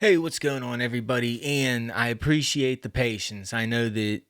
Hey, what's going on, everybody? And I appreciate the patience. I know that,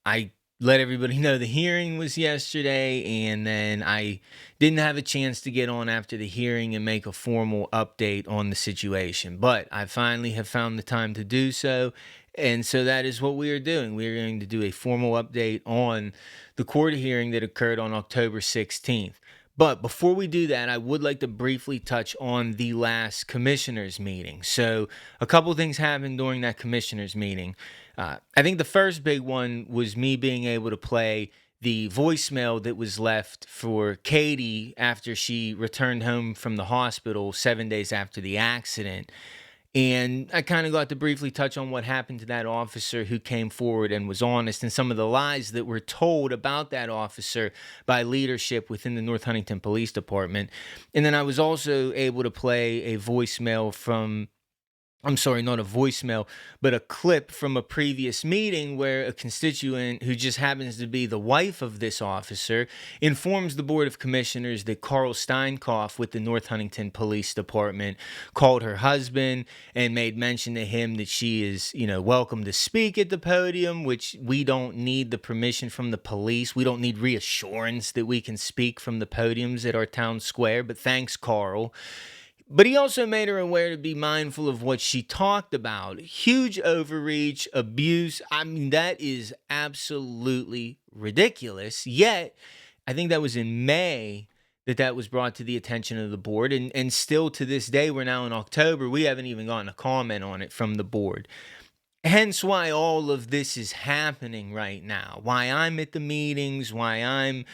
I let everybody know the hearing was yesterday, and then I didn't have a chance to get on after the hearing and make a formal update on the situation. But I finally have found the time to do so. And so that is what we are doing. We are going to do a formal update on the court hearing that occurred on October 16th. But before we do that, I would like to briefly touch on the last commissioners meeting. So, a couple things happened during that commissioners meeting. I think the first big one was me being able to play the voicemail that was left for Katie after she returned home from the hospital 7 days after the accident. And I kind of got to briefly touch on what happened to that officer who came forward and was honest, and some of the lies that were told about that officer by leadership within the North Huntington Police Department. And then I was also able to play a voicemail from I'm sorry, not a voicemail, but a clip from a previous meeting where a constituent who just happens to be the wife of this officer informs the Board of Commissioners that Carl Steinkoff with the North Huntington Police Department called her husband and made mention to him that she is, welcome to speak at the podium, which we don't need the permission from the police. We don't need reassurance that we can speak from the podiums at our town square, but thanks, Carl. But he also made her aware to be mindful of what she talked about. Huge overreach, abuse. I mean, that is absolutely ridiculous. Yet, I think that was in May that was brought to the attention of the board. And still to this day, we're now in October, we haven't even gotten a comment on it from the board. Hence why all of this is happening right now. Why I'm at the meetings, why I'm,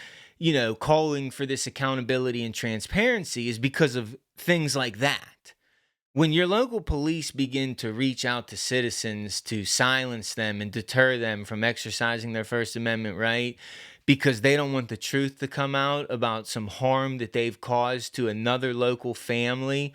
calling for this accountability and transparency is because of things like that. When your local police begin to reach out to citizens to silence them and deter them from exercising their First Amendment right because they don't want the truth to come out about some harm that they've caused to another local family,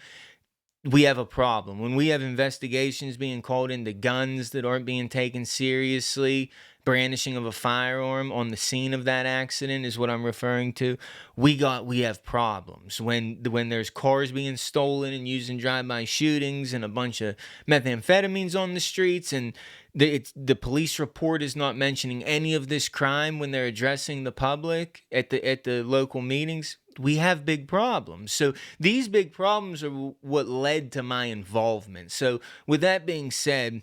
we have a problem. When we have investigations being called into guns that aren't being taken seriously, brandishing of a firearm on the scene of that accident is what I'm referring to. We have problems. When there's cars being stolen and used in drive-by shootings and a bunch of methamphetamines on the streets, and the police report is not mentioning any of this crime when they're addressing the public at the local meetings, we have big problems. So these big problems are what led to my involvement. So with that being said,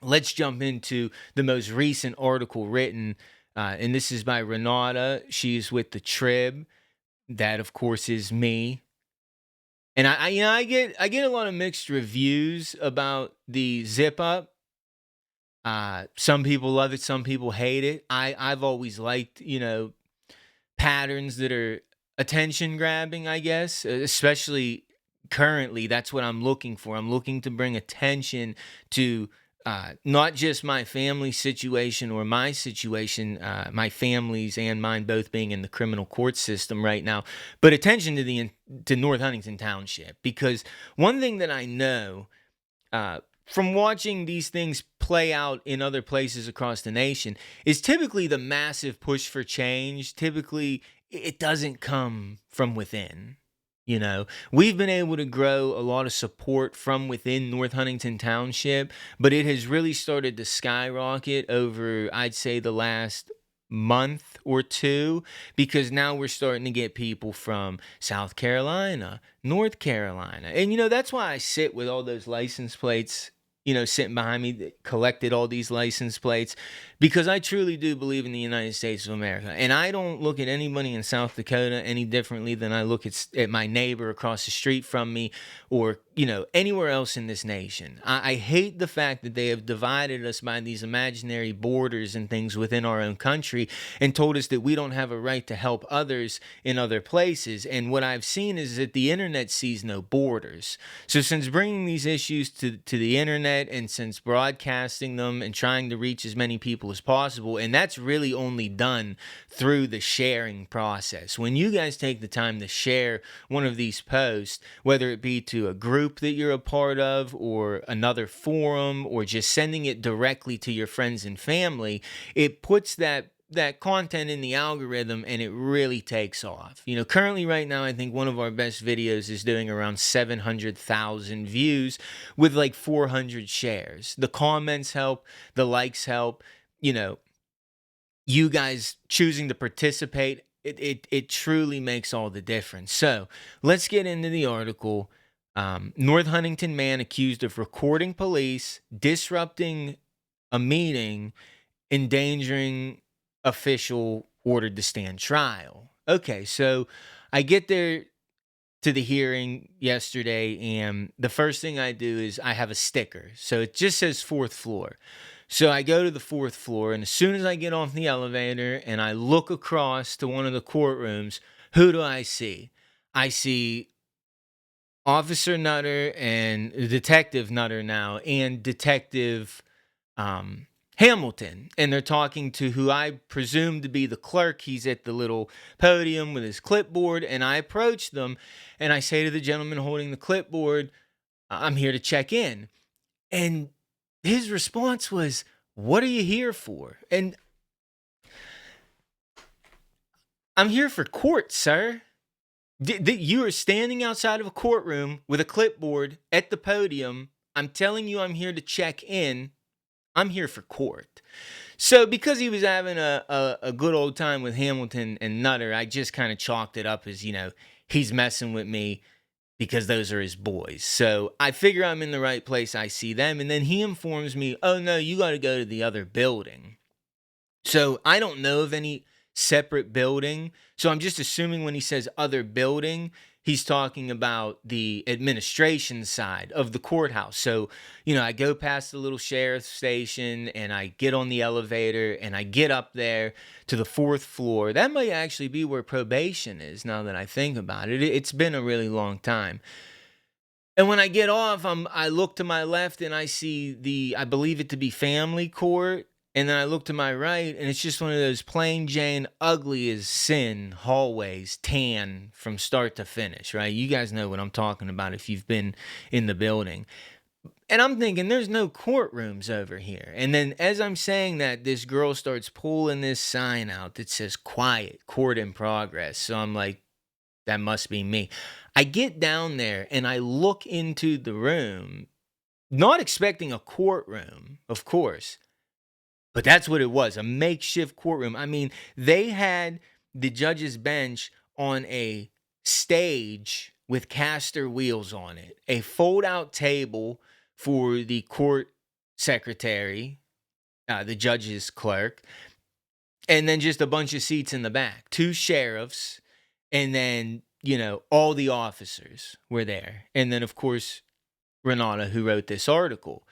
let's jump into the most recent article written, and this is by Renata. She's with the Trib. That, of course, is me. And I get a lot of mixed reviews about the zip up. Some people love it, some people hate it. I've always liked, patterns that are attention grabbing, I guess, especially currently. That's what I'm looking for. I'm looking to bring attention to not just my family situation or my situation, my family's and mine both being in the criminal court system right now, but attention to North Huntington Township. Because one thing that I know, from watching these things play out in other places across the nation, is typically the massive push for change. Typically, it doesn't come from within. We've been able to grow a lot of support from within North Huntington Township, but it has really started to skyrocket over, I'd say, the last month or two, because now we're starting to get people from South Carolina, North Carolina. And, that's why I sit with all those license plates, sitting behind me that collected all these license plates, because I truly do believe in the United States of America. And I don't look at anybody in South Dakota any differently than I look at my neighbor across the street from me, or, anywhere else in this nation. I hate the fact that they have divided us by these imaginary borders and things within our own country and told us that we don't have a right to help others in other places. And what I've seen is that the internet sees no borders. So since bringing these issues to the internet, and since broadcasting them and trying to reach as many people as possible, and that's really only done through the sharing process. When you guys take the time to share one of these posts, whether it be to a group that you're a part of or another forum, or just sending it directly to your friends and family, it puts that that content in the algorithm and it really takes off. Currently right now, I think one of our best videos is doing around 700,000 views with like 400 shares. The comments help, the likes help, you guys choosing to participate. It truly makes all the difference. So let's get into the article. North Huntington man accused of recording police, disrupting a meeting, endangering official ordered to stand trial. Okay, so I get there to the hearing yesterday, and the first thing I do is I have a sticker. So it just says fourth floor. So I go to the fourth floor, and as soon as I get off the elevator and I look across to one of the courtrooms, who do I see? I see Officer Nutter and Detective Nutter now, and Detective Hamilton, and they're talking to who I presume to be the clerk. He's at the little podium with his clipboard, and I approach them, and I say to the gentleman holding the clipboard, I'm here to check in. And his response was, "What are you here for?" And I'm here for court, sir. You are standing outside of a courtroom with a clipboard at the podium. I'm telling you I'm here to check in. I'm here for court. So because he was having a good old time with Hamilton and Nutter, I just kind of chalked it up as, he's messing with me because those are his boys. So I figure I'm in the right place. I see them. And then he informs me, oh, no, you got to go to the other building. So I don't know of any separate building. So I'm just assuming when he says other building, he's talking about the administration side of the courthouse. So, I go past the little sheriff's station and I get on the elevator and I get up there to the fourth floor. That might actually be where probation is now that I think about it. It's been a really long time. And when I get off, I look to my left and I see I believe it to be family court. And then I look to my right, and it's just one of those plain Jane, ugly as sin hallways, tan from start to finish, right? You guys know what I'm talking about if you've been in the building. And I'm thinking, there's no courtrooms over here. And then as I'm saying that, this girl starts pulling this sign out that says, "Quiet, court in progress." So I'm like, that must be me. I get down there, and I look into the room, not expecting a courtroom, of course. But that's what it was, a makeshift courtroom. I mean, they had the judge's bench on a stage with caster wheels on it, a fold-out table for the court secretary, the judge's clerk, and then just a bunch of seats in the back. 2 sheriffs, and then, all the officers were there. And then, of course, Renata, who wrote this article.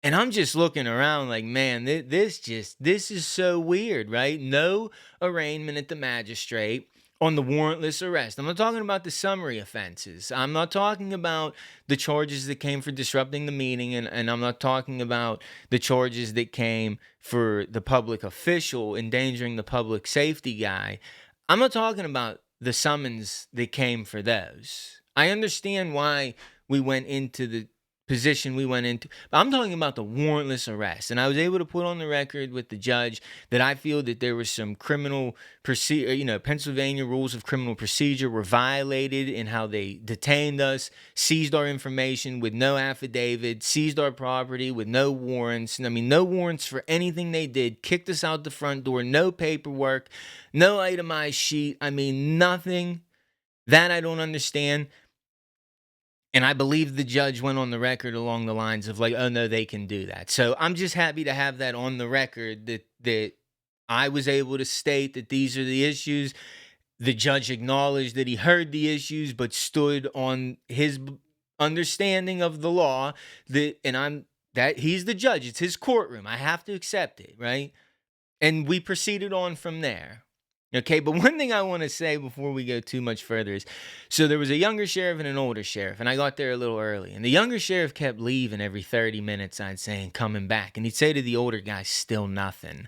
And I'm just looking around like, man, this is so weird, right? No arraignment at the magistrate on the warrantless arrest. I'm not talking about the summary offenses. I'm not talking about the charges that came for disrupting the meeting, and I'm not talking about the charges that came for the public official endangering the public safety guy. I'm not talking about the summons that came for those. I understand why we went into the position we went into. But I'm talking about the warrantless arrest. And I was able to put on the record with the judge that I feel that there was some criminal procedure, Pennsylvania rules of criminal procedure were violated in how they detained us, seized our information with no affidavit, seized our property with no warrants. I mean, no warrants for anything they did, kicked us out the front door, no paperwork, no itemized sheet. I mean, nothing. That I don't understand. And I believe the judge went on the record along the lines of like, oh, no, they can do that. So I'm just happy to have that on the record that I was able to state that these are the issues. The judge acknowledged that he heard the issues, but stood on his understanding of the law. That he's the judge. It's his courtroom. I have to accept it, right? And we proceeded on from there. Okay, but one thing I want to say before we go too much further is, so there was a younger sheriff and an older sheriff, and I got there a little early, and the younger sheriff kept leaving every 30 minutes, I'd say, and coming back, and he'd say to the older guy, still nothing.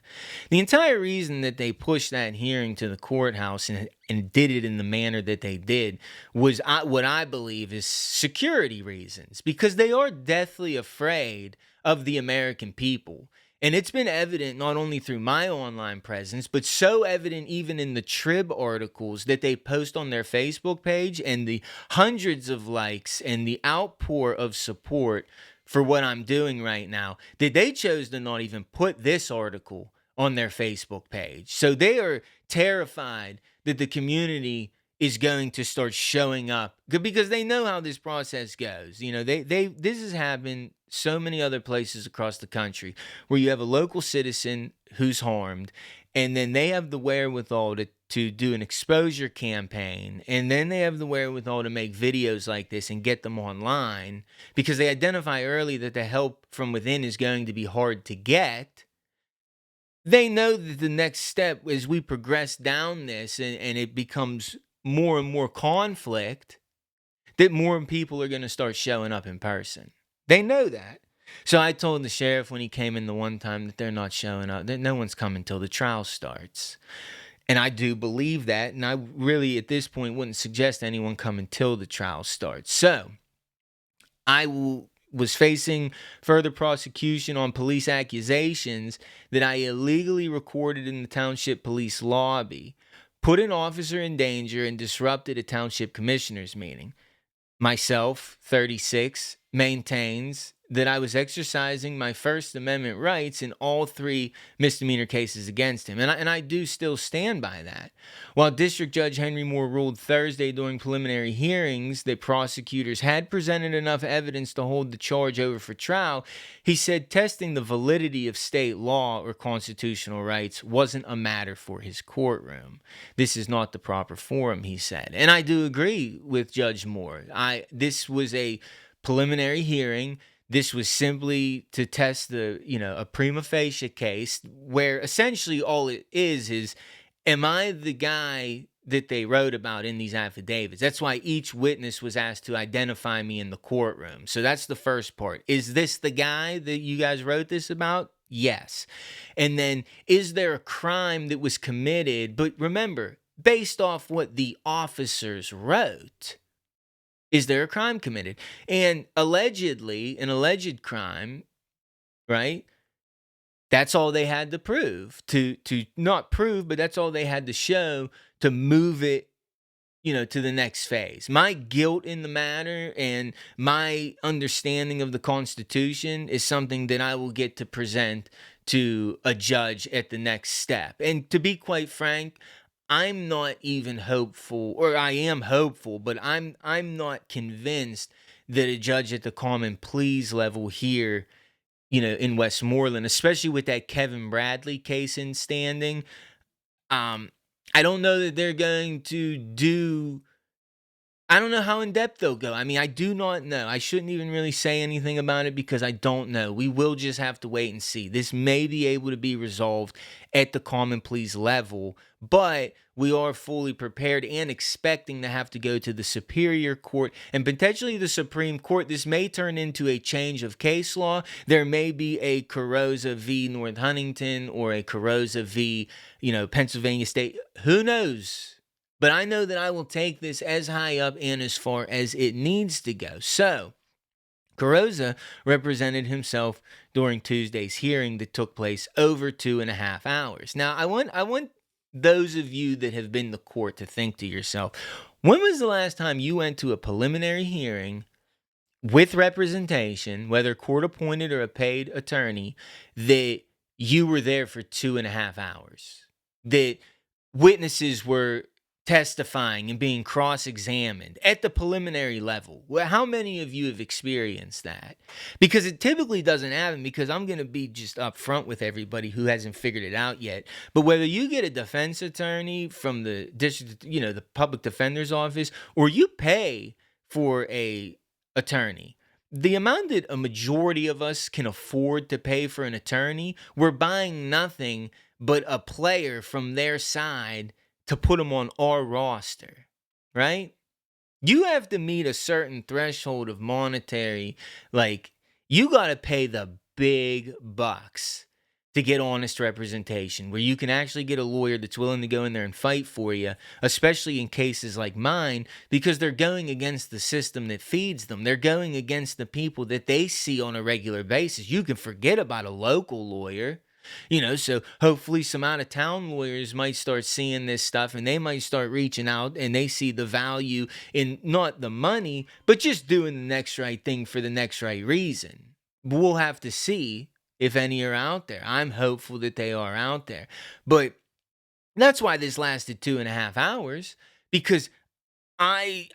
The entire reason that they pushed that hearing to the courthouse and did it in the manner that they did was what I believe is security reasons, because they are deathly afraid of the American people. And it's been evident not only through my online presence, but so evident even in the Trib articles that they post on their Facebook page and the hundreds of likes and the outpour of support for what I'm doing right now, that they chose to not even put this article on their Facebook page. So they are terrified that the community is going to start showing up because they know how this process goes. This has happened so many other places across the country where you have a local citizen who's harmed, and then they have the wherewithal to do an exposure campaign, and then they have the wherewithal to make videos like this and get them online because they identify early that the help from within is going to be hard to get. They know that the next step as we progress down this and it becomes more and more conflict, that more people are going to start showing up in person. They know that. So I told the sheriff when he came in the one time that they're not showing up, that no one's coming till the trial starts. And I do believe that. And I really, at this point, wouldn't suggest anyone come until the trial starts. So was facing further prosecution on police accusations that I illegally recorded in the Township police lobby, put an officer in danger, and disrupted a Township commissioners meeting. Myself, 36, maintains that I was exercising my First Amendment rights in all 3 misdemeanor cases against him. And I do still stand by that. While District Judge Henry Moore ruled Thursday during preliminary hearings that prosecutors had presented enough evidence to hold the charge over for trial, he said testing the validity of state law or constitutional rights wasn't a matter for his courtroom. This is not the proper forum, he said. And I do agree with Judge Moore. This was a preliminary hearing. This was simply to test a prima facie case where essentially all it is, am I the guy that they wrote about in these affidavits? That's why each witness was asked to identify me in the courtroom. So that's the first part. Is this the guy that you guys wrote this about? Yes. And then, is there a crime that was committed? But remember, based off what the officers wrote, is there a crime committed? And allegedly, an alleged crime, right? That's all they had to prove. To not prove, but that's all they had to show to move it, to the next phase. My guilt in the matter and my understanding of the Constitution is something that I will get to present to a judge at the next step. And to be quite frank, I'm not even hopeful, or I am hopeful, but I'm not convinced that a judge at the common pleas level here, in Westmoreland, especially with that Kevin Bradley case in standing, I don't know that they're going to do. I don't know how in depth they'll go. I mean, I do not know. I shouldn't even really say anything about it because I don't know. We will just have to wait and see. This may be able to be resolved at the common pleas level, but we are fully prepared and expecting to have to go to the Superior Court and potentially the Supreme Court. This may turn into a change of case law. There may be a Carrozza v. North Huntington or a Carrozza v. Pennsylvania State. Who knows? But I know that I will take this as high up and as far as it needs to go. So, Carrozza represented himself during Tuesday's hearing that took place over 2.5 hours. Now, I want those of you that have been to court to think to yourself, when was the last time you went to a preliminary hearing with representation, whether court-appointed or a paid attorney, that you were there for 2.5 hours? That witnesses were testifying and being cross-examined at the preliminary level? Well, how many of you have experienced that? Because it typically doesn't happen, because I'm going to be just upfront with everybody who hasn't figured it out yet. But whether you get a defense attorney from the district, the public defender's office, or you pay for a attorney, the amount that a majority of us can afford to pay for an attorney, we're buying nothing but a player from their side to put them on our roster, right? You have to meet a certain threshold of monetary, you got to pay the big bucks to get honest representation, where you can actually get a lawyer that's willing to go in there and fight for you, especially in cases like mine, because they're going against the system that feeds them. They're going against the people that they see on a regular basis. You can forget about a local lawyer. So hopefully some out of town lawyers might start seeing this stuff, and they might start reaching out, and they see the value in not the money, but just doing the next right thing for the next right reason. We'll have to see if any are out there. I'm hopeful that they are out there. But that's why this lasted 2.5 hours, because I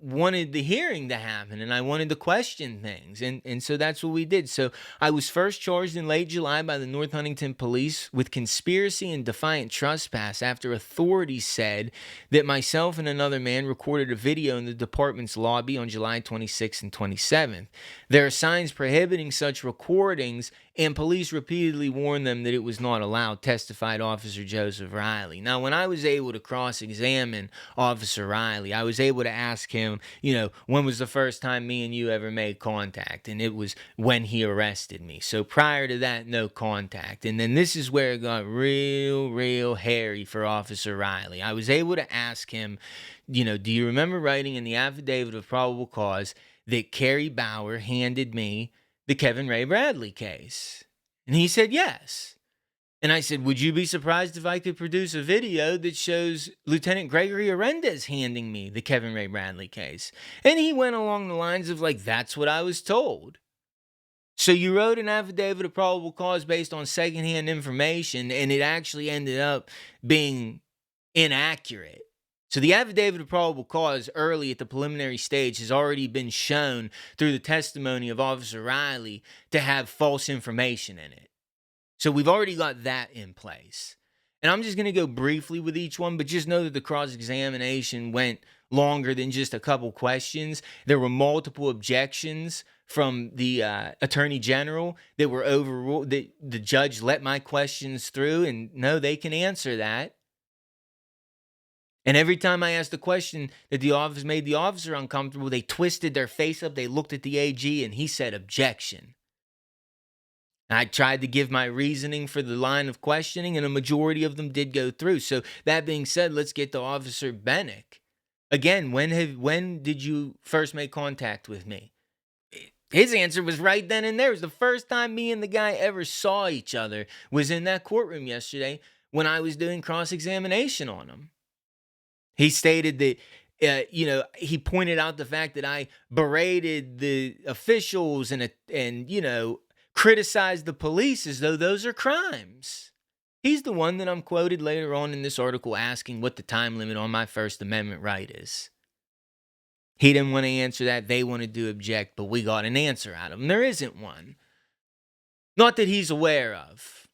wanted the hearing to happen, and I wanted to question things, and so that's what we did. So I was first charged in late July by the North Huntington police with conspiracy and defiant trespass after authorities said that myself and another man recorded a video in the department's lobby on July 26th and 27th. There are signs prohibiting such recordings, and police repeatedly warned them that it was not allowed, testified Officer Joseph Riley. Now, when I was able to cross-examine Officer Riley, I was able to ask him, when was the first time me and you ever made contact? And it was when he arrested me. So prior to that, no contact. And then this is where it got real hairy for Officer Riley. I was able to ask him, do you remember writing in the affidavit of probable cause that Carrie Bauer handed me the Kevin Ray Bradley case? And he said yes. And I said, would you be surprised if I could produce a video that shows Lieutenant Gregory Arendez handing me the Kevin Ray Bradley case? And he went along the lines of that's what I was told. So you wrote an affidavit of probable cause based on secondhand information, and it actually ended up being inaccurate. So the affidavit of probable cause early at the preliminary stage has already been shown through the testimony of Officer Riley to have false information in it. So we've already got that in place. And I'm just going to go briefly with each one, but just know that the cross-examination went longer than just a couple questions. There were multiple objections from the Attorney General that were overruled. The judge let my questions through, and no, they can answer that. And every time I asked a question that the office made the officer uncomfortable, they twisted their face up, they looked at the AG, and he said objection. I tried to give my reasoning for the line of questioning, and a majority of them did go through. So that being said, let's get to Officer Bennick. Again, when did you first make contact with me? His answer was right then and there. It was the first time me and the guy ever saw each other was in that courtroom yesterday when I was doing cross-examination on him. He stated that he pointed out the fact that I berated the officials and criticized the police as though those are crimes. He's the one that I'm quoted later on in this article asking what the time limit on my First Amendment right is. He didn't want to answer that. They wanted to object, but we got an answer out of him. There isn't one. Not that he's aware of.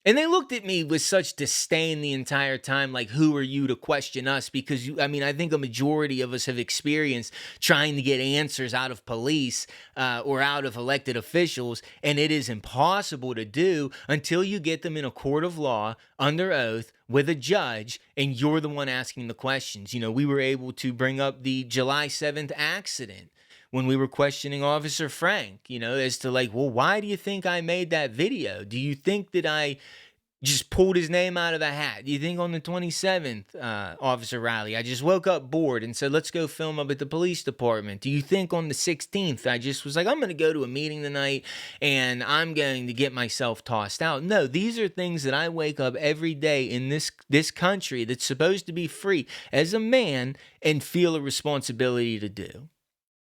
And they looked at me with such disdain the entire time, like, who are you to question us? Because, I think a majority of us have experienced trying to get answers out of police or out of elected officials, and it is impossible to do until you get them in a court of law, under oath, with a judge, and you're the one asking the questions. We were able to bring up the July 7th accident when we were questioning Officer Frank, as to why do you think I made that video? Do you think that I just pulled his name out of a hat? Do you think on the 27th, Officer Riley, I just woke up bored and said, let's go film up at the police department? Do you think on the 16th, I just was like, I'm going to go to a meeting tonight and I'm going to get myself tossed out? No, these are things that I wake up every day in this country that's supposed to be free as a man and feel a responsibility to do.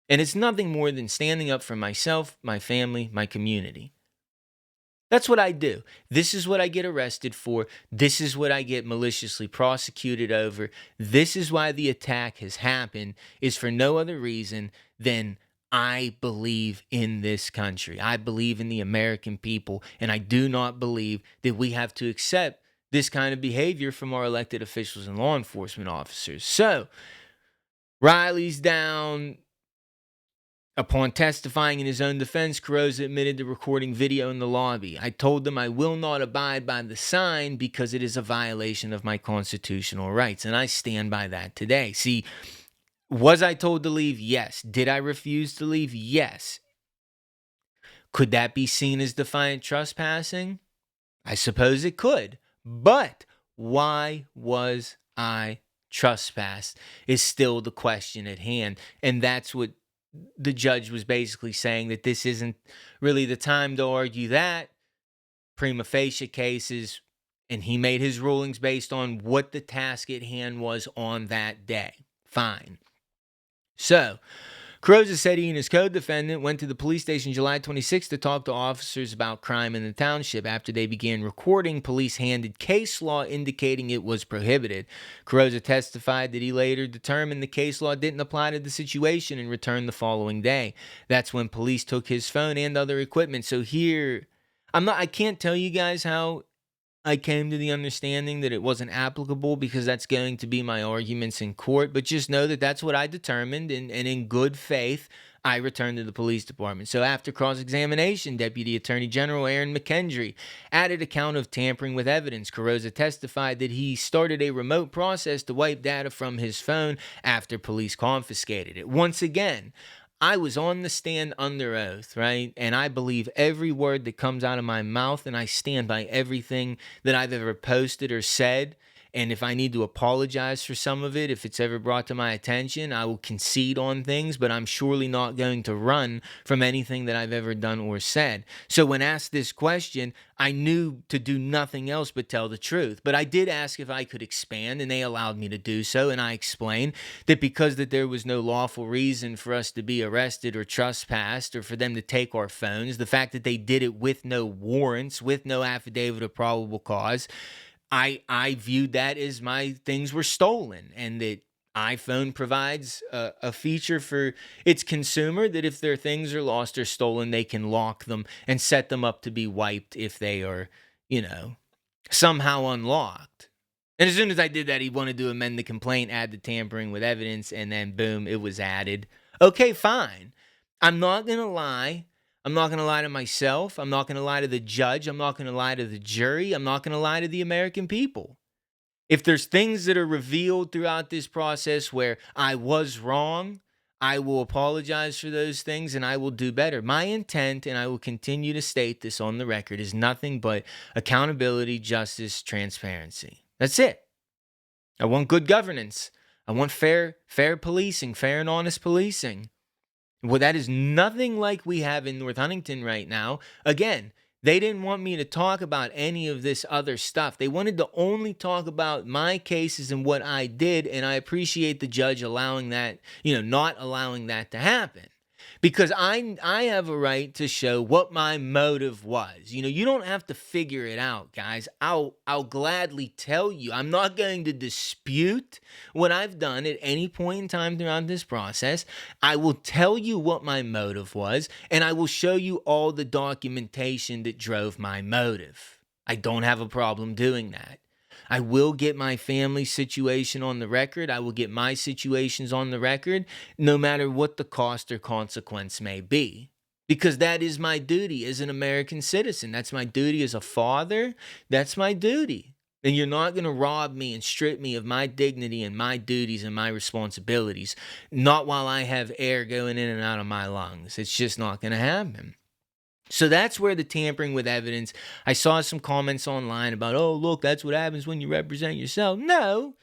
And it's nothing more than standing up for myself, my family, my community. That's what I do. This is what I get arrested for. This is what I get maliciously prosecuted over. This is why the attack has happened, is for no other reason than I believe in this country. I believe in the American people, and I do not believe that we have to accept this kind of behavior from our elected officials and law enforcement officers. So, Riley's down. Upon testifying in his own defense, Carrozza admitted to recording video in the lobby. I told them I will not abide by the sign because it is a violation of my constitutional rights, and I stand by that today. See, was I told to leave? Yes. Did I refuse to leave? Yes. Could that be seen as defiant trespassing? I suppose it could. But why was I trespassed is still the question at hand. And that's what the judge was basically saying, that this isn't really the time to argue that. Prima facie cases, and he made his rulings based on what the task at hand was on that day. Fine. So, Carrozza said he and his co-defendant went to the police station July 26th to talk to officers about crime in the township. After they began recording, police handed case law indicating it was prohibited. Carrozza testified that he later determined the case law didn't apply to the situation and returned the following day. That's when police took his phone and other equipment. So here, I can't tell you guys how I came to the understanding that it wasn't applicable, because that's going to be my arguments in court. But just know that that's what I determined, and in good faith, I returned to the police department. So after cross-examination, Deputy Attorney General Aaron McKendry added a count of tampering with evidence. Carrozza testified that he started a remote process to wipe data from his phone after police confiscated it. Once again, I was on the stand under oath, right? And I believe every word that comes out of my mouth, and I stand by everything that I've ever posted or said. And if I need to apologize for some of it, if it's ever brought to my attention, I will concede on things, but I'm surely not going to run from anything that I've ever done or said. So when asked this question, I knew to do nothing else but tell the truth. But I did ask if I could expand, and they allowed me to do so. And I explained that because that there was no lawful reason for us to be arrested or trespassed or for them to take our phones, the fact that they did it with no warrants, with no affidavit of probable cause, I viewed that as my things were stolen, and that iPhone provides a feature for its consumer that if their things are lost or stolen, they can lock them and set them up to be wiped if they are, somehow unlocked. And as soon as I did that, he wanted to amend the complaint, add the tampering with evidence, and then boom, it was added. Okay, fine. I'm not going to lie. I'm not going to lie to myself. I'm not going to lie to the judge. I'm not going to lie to the jury. I'm not going to lie to the American people. If there's things that are revealed throughout this process where I was wrong, I will apologize for those things, and I will do better. My intent, and I will continue to state this on the record, is nothing but accountability, justice, transparency. That's it. I want good governance. I want fair policing, fair and honest policing. Well, that is nothing like we have in North Huntington right now. Again, they didn't want me to talk about any of this other stuff. They wanted to only talk about my cases and what I did, and I appreciate the judge allowing that, not allowing that to happen. Because I have a right to show what my motive was. You don't have to figure it out, guys. I'll gladly tell you. I'm not going to dispute what I've done at any point in time throughout this process. I will tell you what my motive was, and I will show you all the documentation that drove my motive. I don't have a problem doing that. I will get my family situation on the record. I will get my situations on the record, no matter what the cost or consequence may be. Because that is my duty as an American citizen. That's my duty as a father. That's my duty. And you're not going to rob me and strip me of my dignity and my duties and my responsibilities. Not while I have air going in and out of my lungs. It's just not going to happen. So that's where the tampering with evidence, I saw some comments online about, oh, look, that's what happens when you represent yourself. No,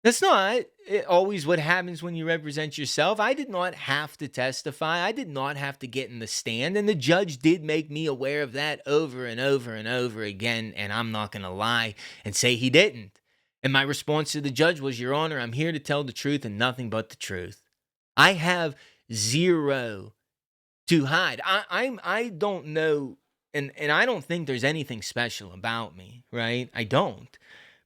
that's not always what happens when you represent yourself. I did not have to testify. I did not have to get in the stand. And the judge did make me aware of that over and over and over again. And I'm not going to lie and say he didn't. And my response to the judge was, Your Honor, I'm here to tell the truth and nothing but the truth. I have zero to hide. I don't know, and I don't think there's anything special about me, right? I don't.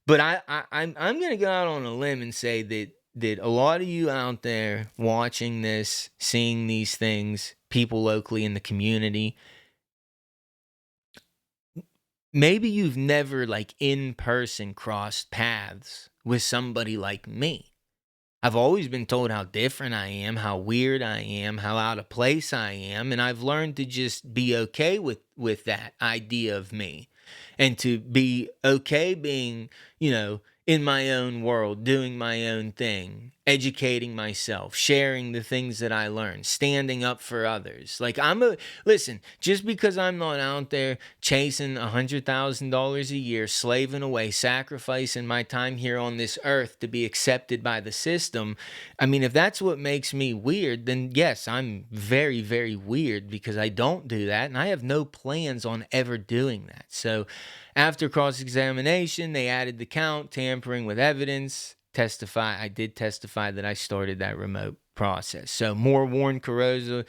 But I'm gonna go out on a limb and say that a lot of you out there watching this, seeing these things, people locally in the community, maybe you've never in person crossed paths with somebody like me. I've always been told how different I am, how weird I am, how out of place I am, and I've learned to just be okay with that idea of me, and to be okay being, in my own world, doing my own thing. educating myself, sharing the things that I learned, standing up for others. Like listen, just because I'm not out there chasing $100,000 a year, slaving away, sacrificing my time here on this earth to be accepted by the system. I mean, if that's what makes me weird, then yes, I'm very, very weird because I don't do that. And I have no plans on ever doing that. So after cross-examination, they added the count, tampering with evidence. I did testify that I started that remote process. So Moore warned Carrozza,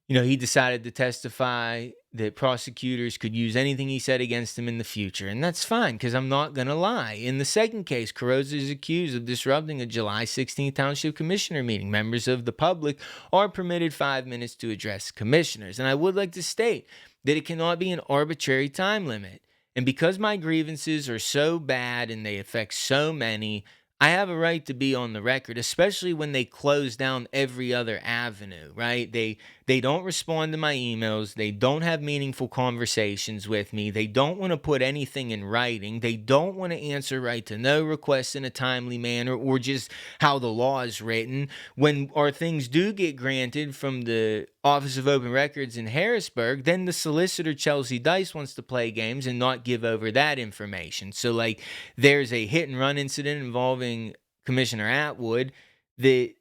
he decided to testify that prosecutors could use anything he said against him in the future. And that's fine, because I'm not going to lie. In the second case, Carrozza is accused of disrupting a July 16th Township Commissioner meeting. Members of the public are permitted 5 minutes to address commissioners. And I would like to state that it cannot be an arbitrary time limit. And because my grievances are so bad and they affect so many, I have a right to be on the record, especially when they close down every other avenue, right? They don't respond to my emails. They don't have meaningful conversations with me. They don't want to put anything in writing. They don't want to answer right to know requests in a timely manner or just how the law is written. When our things do get granted from the Office of Open Records in Harrisburg, then the solicitor Chelsea Dice wants to play games and not give over that information. So, like, there's a hit and run incident involving Commissioner Atwood that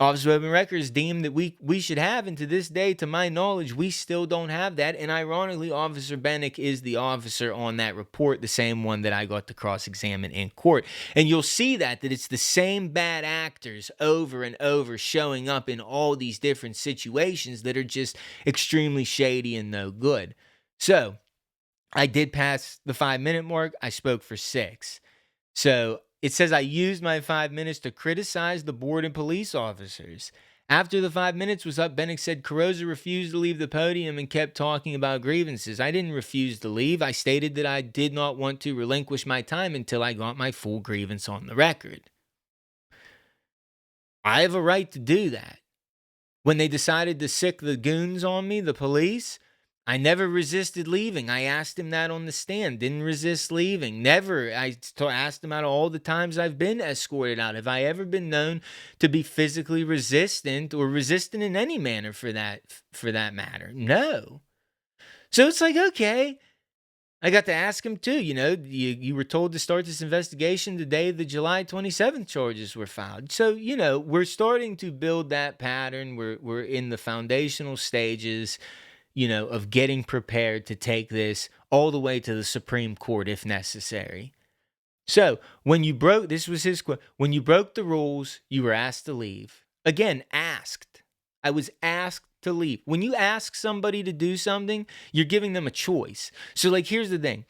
Office of Open Records deemed that we should have, and to this day, to my knowledge, we still don't have that. And ironically, Officer Bennick is the officer on that report, the same one that I got to cross-examine in court. And you'll see that it's the same bad actors over and over showing up in all these different situations that are just extremely shady and no good. So I did pass the 5-minute mark. I spoke for 6. So it says I used my 5 minutes to criticize the board and police officers. After the 5 minutes was up, Bennick said Carrozza refused to leave the podium and kept talking about grievances. I didn't refuse to leave. I stated that I did not want to relinquish my time until I got my full grievance on the record. I have a right to do that. When they decided to sick the goons on me, the police, I never resisted leaving. I asked him that on the stand. Didn't resist leaving. Never. I asked him out of all the times I've been escorted out. Have I ever been known to be physically resistant or resistant in any manner for that matter? No. So it's like, okay. I got to ask him too. You were told to start this investigation the day the July 27th charges were filed. So, we're starting to build that pattern. We're in the foundational stages of getting prepared to take this all the way to the Supreme Court if necessary. So when you broke, this was his quote, when you broke the rules, you were asked to leave. Again, asked. I was asked to leave. When you ask somebody to do something, you're giving them a choice. So here's the thing.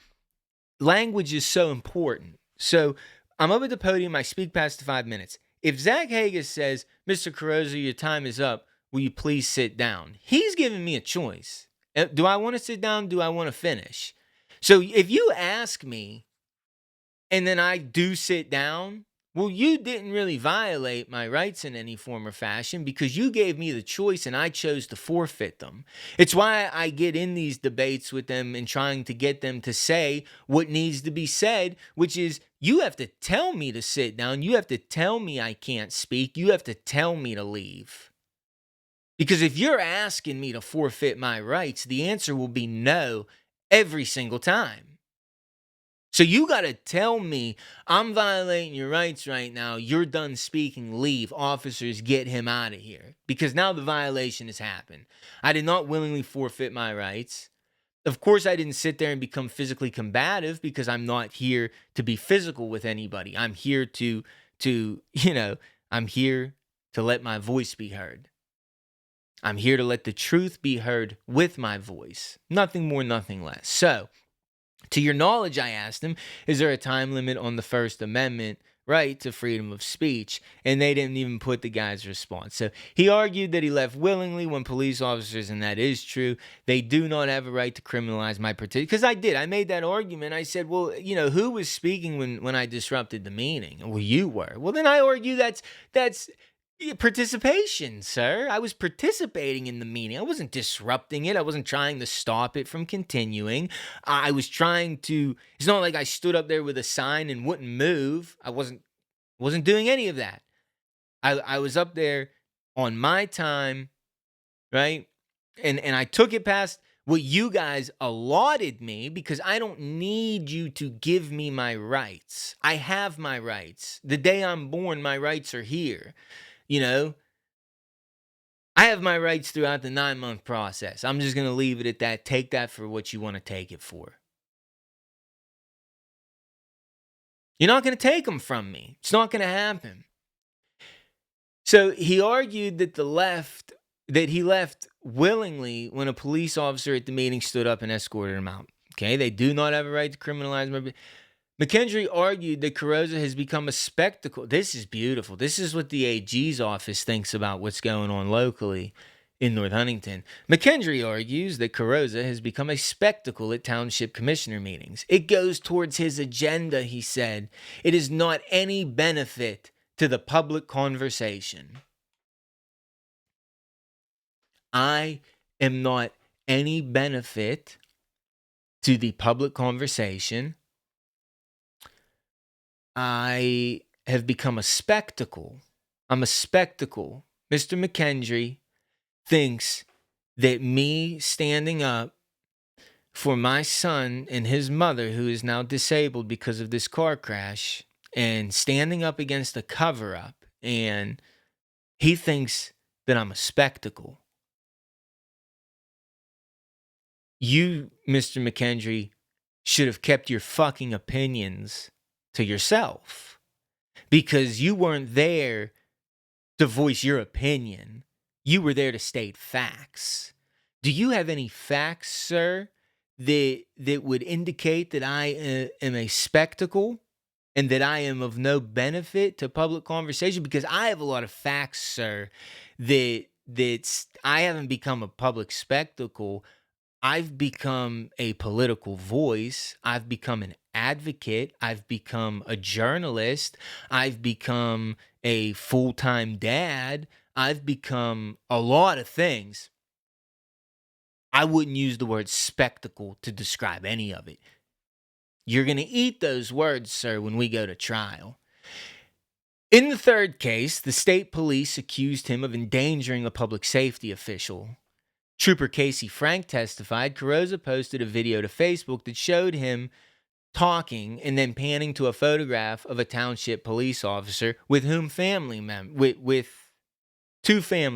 Language is so important. So I'm up at the podium. I speak past the 5 minutes. If Zach Hagas says, Mr. Carrozza, your time is up, will you please sit down? He's giving me a choice. Do I want to sit down? Do I want to finish? So if you ask me and then I do sit down, well, you didn't really violate my rights in any form or fashion because you gave me the choice and I chose to forfeit them. It's why I get in these debates with them and trying to get them to say what needs to be said, which is you have to tell me to sit down. You have to tell me I can't speak. You have to tell me to leave. Because if you're asking me to forfeit my rights, the answer will be no every single time. So you got to tell me, I'm violating your rights right now. You're done speaking. Leave. Officers, get him out of here. Because now the violation has happened. I did not willingly forfeit my rights. Of course, I didn't sit there and become physically combative because I'm not here to be physical with anybody. I'm here I'm here to let my voice be heard. I'm here to let the truth be heard with my voice. Nothing more, nothing less. So, to your knowledge, I asked him, is there a time limit on the First Amendment right to freedom of speech? And they didn't even put the guy's response. So he argued that he left willingly when police officers, and that is true, they do not have a right to criminalize my participation. Because I did. I made that argument. I said, well, who was speaking when I disrupted the meeting? Well, you were. Well, then I argue that's participation, sir. I was participating in the meeting. I wasn't disrupting it. I wasn't trying to stop it from continuing. I was trying to, it's not like I stood up there with a sign and wouldn't move. I wasn't doing any of that. I was up there on my time, right? And I took it past what you guys allotted me because I don't need you to give me my rights. I have my rights. The day I'm born, my rights are here. You know, I have my rights throughout the 9-month process. I'm just going to leave it at that. Take that for what you want to take it for. You're not going to take them from me. It's not going to happen. So he argued that he left willingly when a police officer at the meeting stood up and escorted him out. Okay, they do not have a right to criminalize murder. McKendry argued that Carrozza has become a spectacle. This is beautiful. This is what the AG's office thinks about what's going on locally in North Huntington. McKendry argues that Carrozza has become a spectacle at Township Commissioner meetings. It goes towards his agenda, he said. It is not any benefit to the public conversation. I am not any benefit to the public conversation. I have become a spectacle. I'm a spectacle. Mr. McKendry thinks that me standing up for my son and his mother, who is now disabled because of this car crash, and standing up against a cover-up, and he thinks that I'm a spectacle. You, Mr. McKendry, should have kept your fucking opinions to yourself, because you weren't there to voice your opinion. You were there to state facts. Do you have any facts, sir, that would indicate that I am a spectacle and that I am of no benefit to public conversation? Because I have a lot of facts, sir, that I haven't become a public spectacle. I've become a political voice. I've become an advocate. I've become a journalist. I've become a full-time dad. I've become a lot of things. I wouldn't use the word spectacle to describe any of it. You're going to eat those words, sir, when we go to trial. In the third case, the state police accused him of endangering a public safety official. Trooper Casey Frank testified Carrozza posted a video to Facebook that showed him talking and then panning to a photograph of a township police officer with two family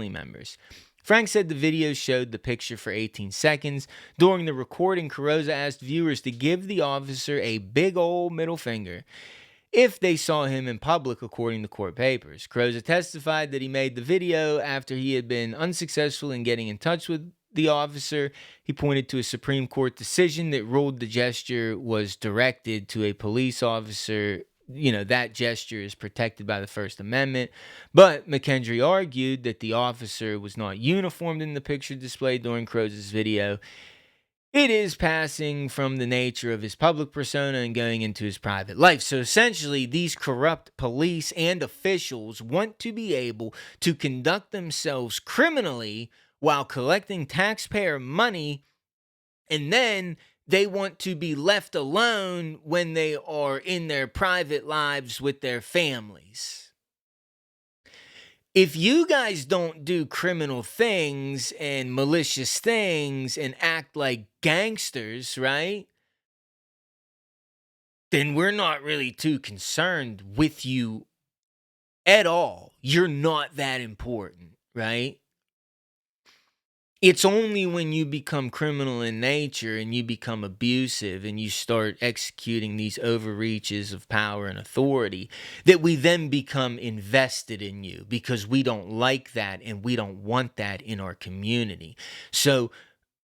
members. Frank said the video showed the picture for 18 seconds. During the recording, Carrozza asked viewers to give the officer a big old middle finger if they saw him in public, according to court papers. Carrozza testified that he made the video after he had been unsuccessful in getting in touch with the officer. He pointed to a Supreme Court decision that ruled the gesture was directed to a police officer. That gesture is protected by the First Amendment. But McKendry argued that the officer was not uniformed in the picture displayed during Carrozza's video. It is passing from the nature of his public persona and going into his private life. So essentially, these corrupt police and officials want to be able to conduct themselves criminally while collecting taxpayer money, and then they want to be left alone when they are in their private lives with their families. If you guys don't do criminal things and malicious things and act like gangsters, right? Then we're not really too concerned with you at all. You're not that important, right? It's only when you become criminal in nature and you become abusive and you start executing these overreaches of power and authority that we then become invested in you, because we don't like that and we don't want that in our community. So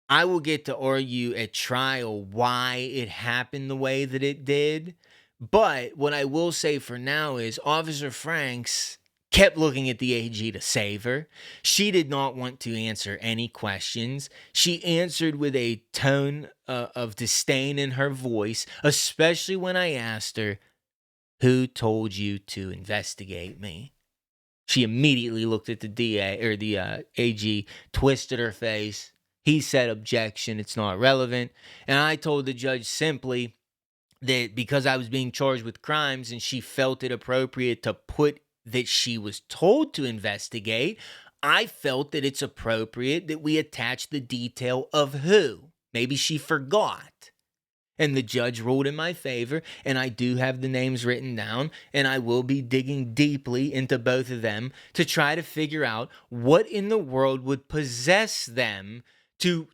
I will get to argue at trial why it happened the way that it did. But what I will say for now is Officer Franks kept looking at the AG to save her. She did not want to answer any questions. She answered with a tone of disdain in her voice, especially when I asked her, "Who told you to investigate me?" She immediately looked at the DA or the AG, twisted her face. He said, "Objection, it's not relevant." And I told the judge simply that because I was being charged with crimes and she felt it appropriate to put that she was told to investigate, I felt that it's appropriate that we attach the detail of who. Maybe she forgot. And the judge ruled in my favor, and I do have the names written down, and I will be digging deeply into both of them to try to figure out what in the world would possess them to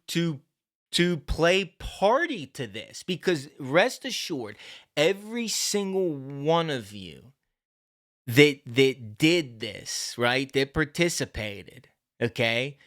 play party to this. Because rest assured, every single one of you that did this, right, that participated, okay,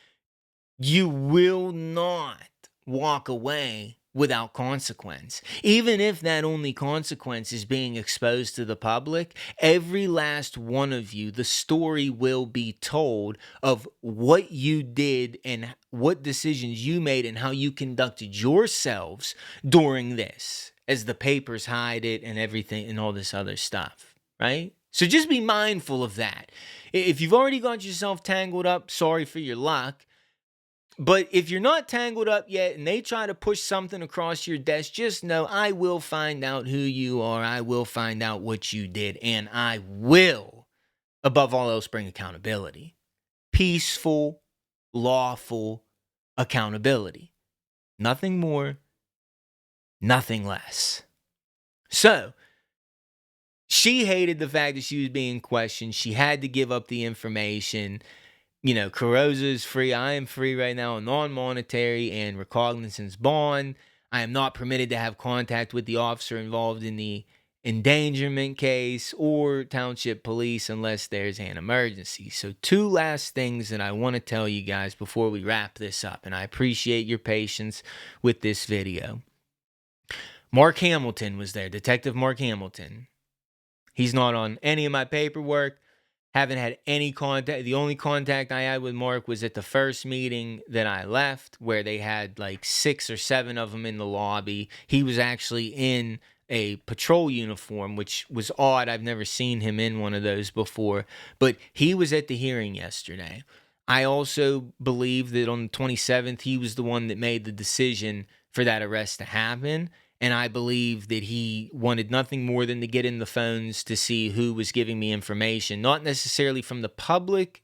you will not walk away without consequence. Even if that only consequence is being exposed to the public, every last one of you, the story will be told of what you did and what decisions you made and how you conducted yourselves during this, as the papers hide it and everything and all this other stuff, right? So just be mindful of that. If you've already got yourself tangled up, sorry for your luck. But if you're not tangled up yet and they try to push something across your desk, just know I will find out who you are. I will find out what you did. And I will, above all else, bring accountability. Peaceful, lawful accountability. Nothing more, nothing less. So, she hated the fact that she was being questioned. She had to give up the information. You know, Carrozza is free. I am free right now on non-monetary and recognizance bond. I am not permitted to have contact with the officer involved in the endangerment case or township police unless there's an emergency. So 2 last things that I want to tell you guys before we wrap this up, and I appreciate your patience with this video. Mark Hamilton was there, Detective Mark Hamilton. He's not on any of my paperwork. Haven't had any contact. The only contact I had with Mark was at the first meeting that I left, where they had like 6 or 7 of them in the lobby. He was actually in a patrol uniform, which was odd. I've never seen him in one of those before. But he was at the hearing yesterday. I also believe that on the 27th, he was the one that made the decision for that arrest to happen. And I believe that he wanted nothing more than to get in the phones to see who was giving me information, not necessarily from the public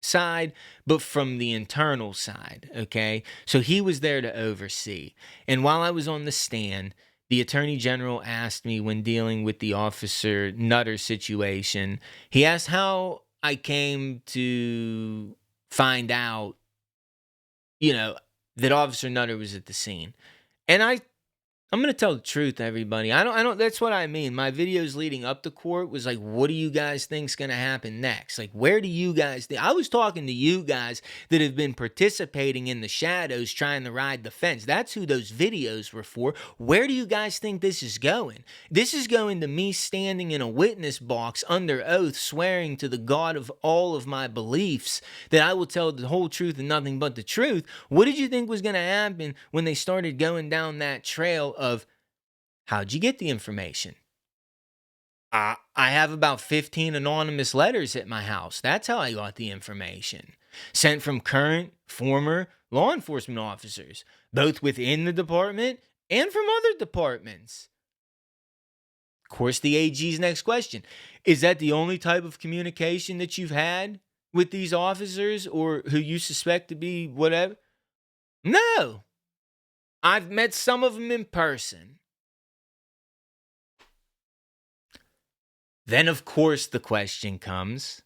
side, but from the internal side, okay? So he was there to oversee. And while I was on the stand, the Attorney General asked me when dealing with the Officer Nutter situation, he asked how I came to find out, that Officer Nutter was at the scene. And I'm going to tell the truth, everybody. I don't, that's what I mean. My videos leading up to court was like, what do you guys think's going to happen next? Like, where do you guys think? I was talking to you guys that have been participating in the shadows trying to ride the fence. That's who those videos were for. Where do you guys think this is going? This is going to me standing in a witness box under oath, swearing to the God of all of my beliefs that I will tell the whole truth and nothing but the truth. What did you think was going to happen when they started going down that trail of how'd you get the information? I have about 15 anonymous letters at my house. That's how I got the information. Sent from current, former law enforcement officers, both within the department and from other departments. Of course, the AG's next question. Is that the only type of communication that you've had with these officers or who you suspect to be whatever? No. I've met some of them in person. Then, of course, the question comes,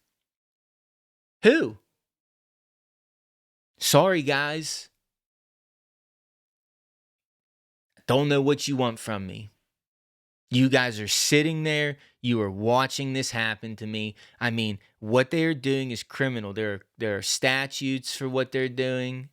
who? Sorry, guys. Don't know what you want from me. You guys are sitting there. You are watching this happen to me. I mean, what they are doing is criminal. There are statutes for what they're doing.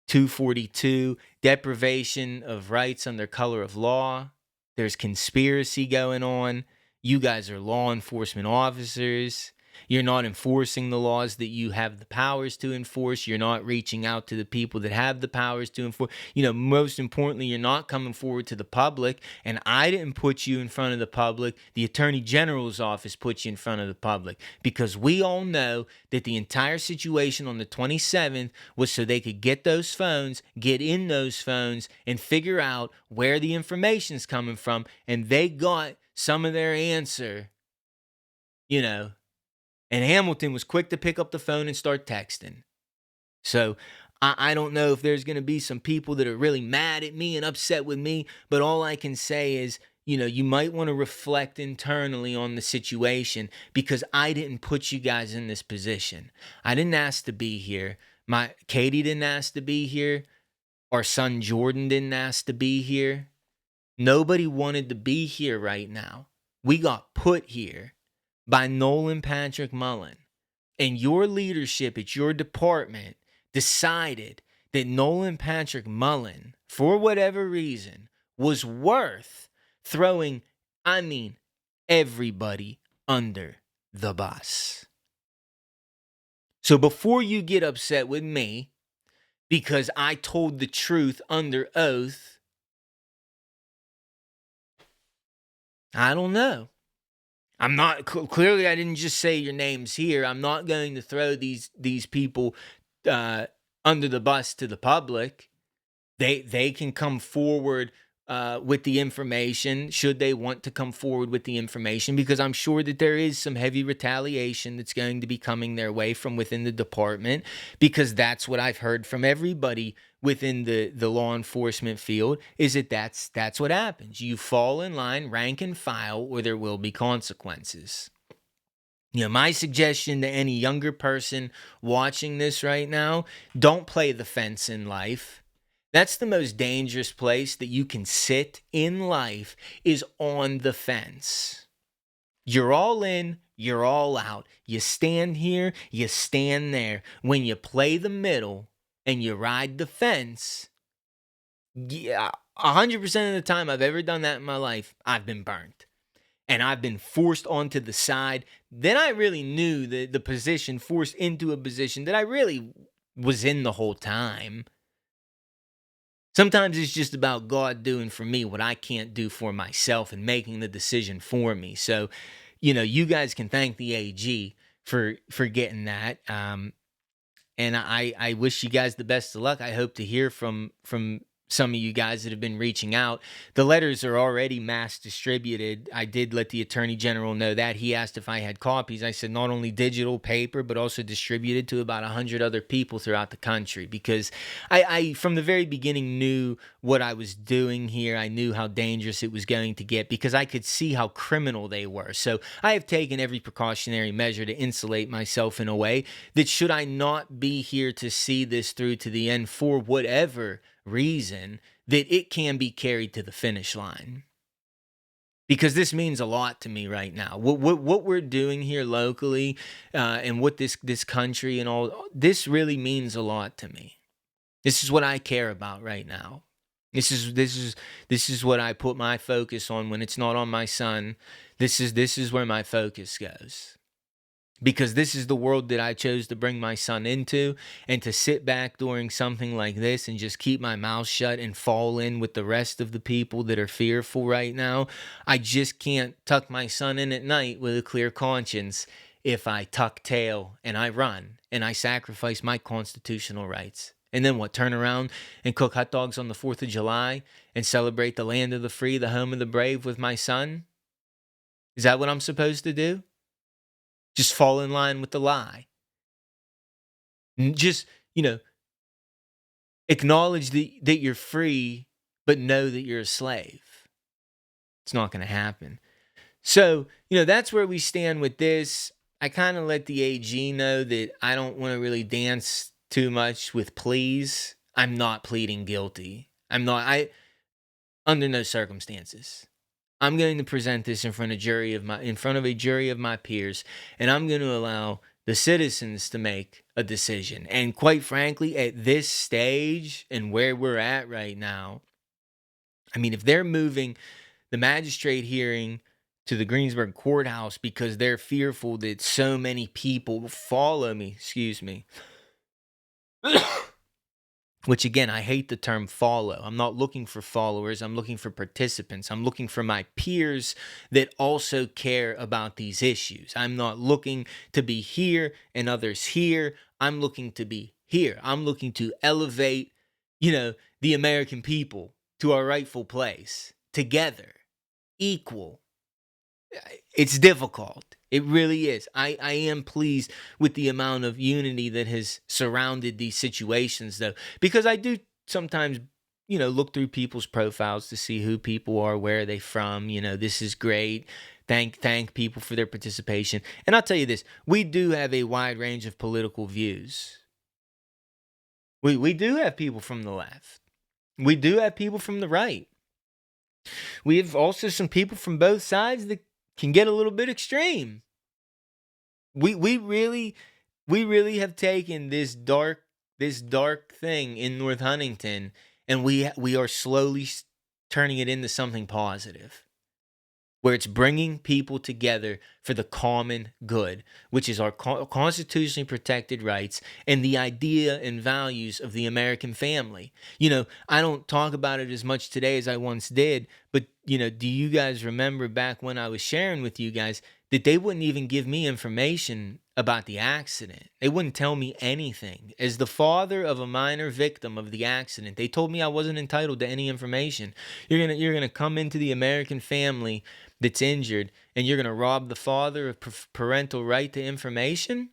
242, deprivation of rights under color of law. There's conspiracy going on. You guys are law enforcement officers. You're not enforcing the laws that you have the powers to enforce. You're not reaching out to the people that have the powers to enforce. Most importantly, you're not coming forward to the public. And I didn't put you in front of the public. The Attorney General's office put you in front of the public because we all know that the entire situation on the 27th was so they could get those phones, get in those phones, and figure out where the information's coming from. And they got some of their answer you know, and Hamilton was quick to pick up the phone and start texting. So I don't know if there's going to be some people that are really mad at me and upset with me, but all I can say is, you might want to reflect internally on the situation because I didn't put you guys in this position. I didn't ask to be here. Katie didn't ask to be here. Our son Jordan didn't ask to be here. Nobody wanted to be here right now. We got put here by Nolan Patrick Mullen. And your leadership at your department decided that Nolan Patrick Mullen, for whatever reason, was worth throwing, everybody under the bus. So before you get upset with me because I told the truth under oath, I don't know. I'm not clearly. I didn't just say your names here. I'm not going to throw these people under the bus to the public. They can come forward with the information should they want to come forward with the information, because I'm sure that there is some heavy retaliation that's going to be coming their way from within the department, because that's what I've heard from everybody within the law enforcement field, is that's what happens. You fall in line, rank and file, or there will be consequences. My suggestion to any younger person watching this right now, don't play the fence in life. That's the most dangerous place that you can sit in life, is on the fence. You're all in, you're all out. You stand here, you stand there. When you play the middle and you ride the fence, 100% of the time I've ever done that in my life, I've been burnt. And I've been forced onto the side. Then I really knew the position, forced into a position that I really was in the whole time. Sometimes it's just about God doing for me what I can't do for myself and making the decision for me. So, you guys can thank the AG for getting that. And I wish you guys the best of luck. I hope to hear from some of you guys that have been reaching out. The letters are already mass distributed. I did let the Attorney General know that. He asked if I had copies. I said not only digital, paper, but also distributed to about 100 other people throughout the country, because I from the very beginning knew what I was doing here. I knew how dangerous it was going to get, because I could see how criminal they were. So I have taken every precautionary measure to insulate myself in a way that, should I not be here to see this through to the end for whatever reason, that it can be carried to the finish line. Because this means a lot to me right now. What we're doing here locally, and what this country and all this really means a lot to me. This is what I care about right now. This is what I put my focus on when it's not on my son. This is where my focus goes. Because this is the world that I chose to bring my son into, and to sit back during something like this and just keep my mouth shut and fall in with the rest of the people that are fearful right now. I just can't tuck my son in at night with a clear conscience if I tuck tail and I run and I sacrifice my constitutional rights. And then what, turn around and cook hot dogs on the 4th of July and celebrate the land of the free, the home of the brave with my son? Is that what I'm supposed to do? Just fall in line with the lie. Just, acknowledge that you're free, but know that you're a slave. It's not going to happen. So, that's where we stand with this. I kind of let the AG know that I don't want to really dance too much with pleas. I'm not pleading guilty. Under no circumstances. I'm going to present this in front of a jury of my peers, and I'm going to allow the citizens to make a decision. And quite frankly, at this stage and where we're at right now, if they're moving the magistrate hearing to the Greensburg courthouse because they're fearful that so many people follow me, which, again, I hate the term follow. I'm not looking for followers. I'm looking for participants. I'm looking for my peers that also care about these issues. I'm not looking to be here and others here. I'm looking to be here. I'm looking to elevate, the American people to our rightful place, together, equal. It's difficult. It really is. I am pleased with the amount of unity that has surrounded these situations, though, because I do sometimes, look through people's profiles to see who people are, where are they from. This is great. Thank people for their participation. And I'll tell you this: we do have a wide range of political views. We do have people from the left. We do have people from the right. We have also some people from both sides that can get a little bit extreme. We really have taken this dark thing in North Huntington, and we are slowly turning it into something positive, where it's bringing people together for the common good, which is our constitutionally protected rights and the idea and values of the American family. I don't talk about it as much today as I once did, but do you guys remember back when I was sharing with you guys that they wouldn't even give me information about the accident? They wouldn't tell me anything. As the father of a minor victim of the accident, they told me I wasn't entitled to any information. You're gonna come into the American family that's injured, and you're going to rob the father of parental right to information?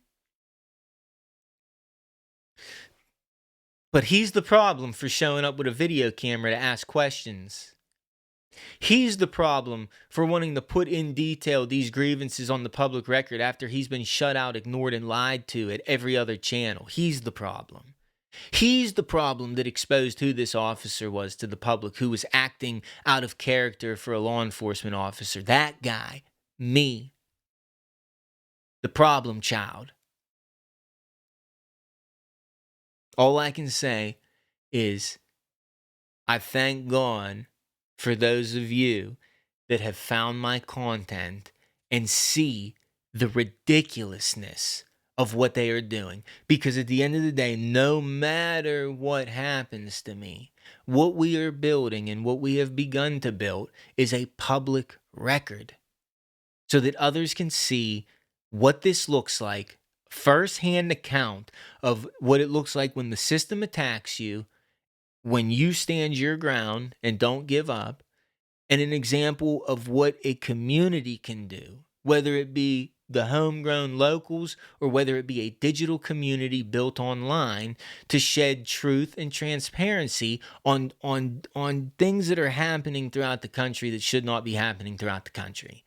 But he's the problem for showing up with a video camera to ask questions. He's the problem for wanting to put in detail these grievances on the public record after he's been shut out, ignored, and lied to at every other channel. He's the problem. He's the problem that exposed who this officer was to the public, who was acting out of character for a law enforcement officer. That guy, me, the problem child. All I can say is I thank God for those of you that have found my content and see the ridiculousness of what they are doing. Because at the end of the day, no matter what happens to me, what we are building and what we have begun to build is a public record so that others can see what this looks like, firsthand account of what it looks like when the system attacks you, when you stand your ground and don't give up, and an example of what a community can do, whether it be the homegrown locals or whether it be a digital community built online to shed truth and transparency on things that are happening throughout the country that should not be happening throughout the country.